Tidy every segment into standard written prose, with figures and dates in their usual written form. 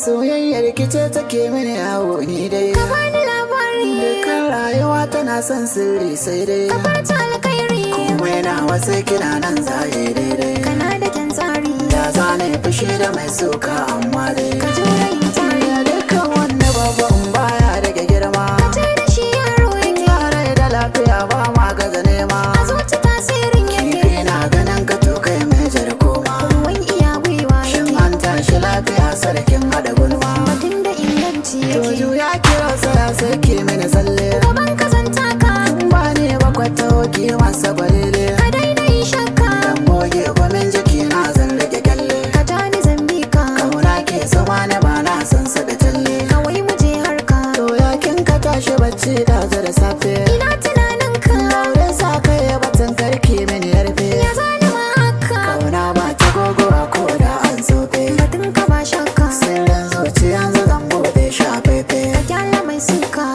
Soyayyar kice take mini yawo ni dai. Ka bani labari. Dukkan rayuwa tana son sirri sai dai. Ka farta alkhairi. Kuma yana wasu kina nan zaye daidai. Kana da kyan tsari. Ya zane fushi da mai suka amma dai. Ka jure yin tari. Dukkan wanda babban baya daga girma. Ka ce da shi yaro yake. Yare da lafiya ba ma gaza nema. A zuci tasirin yake. Kifi na ganin ka to kai mai jar koma. Ruwan iya gwiwa Shin yake. an tashi lafiya sarkin hada gulma. Batun da inganci yake. Joju ya kira saya sai ki mini tsalle. Gaban ka zan taka. Ba ne bakwata hoki masa gwalele. Ka daina yin shakka. Dan goge gwamin jiki na zan rage kyalle. Ka ja ni zambi ka. Kauna ke sama na ba na san sa da talle. Kawai mu je harka. To yakin ka tashi bacci da da safe. Ina tunanin ka. Daure sa kai batun karki mini yarfe. Ya zani ma haka. Kauna ba ta gogowa ko da an zobe. Batun ka ba shakka. Sirrin zuciya zan bude shafefe. Ka kyala mai suka.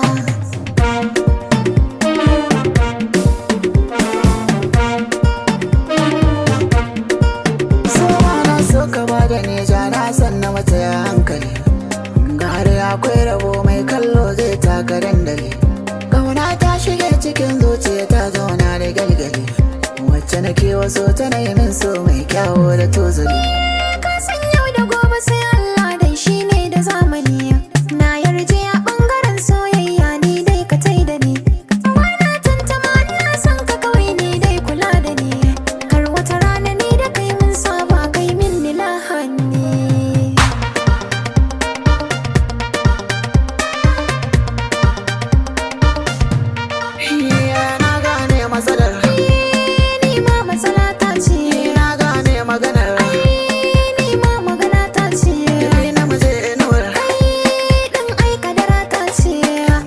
Da neja na san na mata ya hankali gare akwai rabo mai kallo zai taka dandali kauna ta shige cikin zuciya ta zauna da galgali wacce nake waso tana yi min so mai kyawo da tozali. Ka san yau da gobe sai Allah dai shine da zamani. Na yarje a bangaren soyayya ni dai ka tai da ni. Bana tantama ina son ka kawai ni dai kula da ni. Har wata rana ni da kai mun saba kai min ni lahani. Na gane matsalar Ni ma matsala ta ce. na gane maganar Ni ma magana ta ce. ni na muje inuwar Dan aika dara ta ce.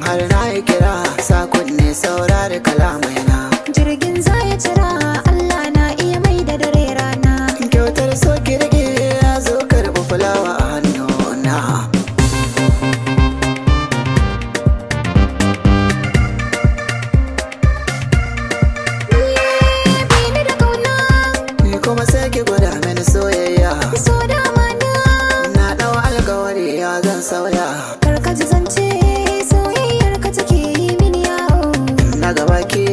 har na yi kira sakon ne saurari kalamai na Jirgin za ya cira Allah na iya mai da dare rana. kyautar so ki rage ya zo karɓi fulawa a hannuna. Bini da kauna. Ni kuma sai ki gwada mini soyayya. So dama na. Na ɗau alkawari ya zan sauya. Karka ji zance soyayyar ka take yi mini yawo. Na gaba ki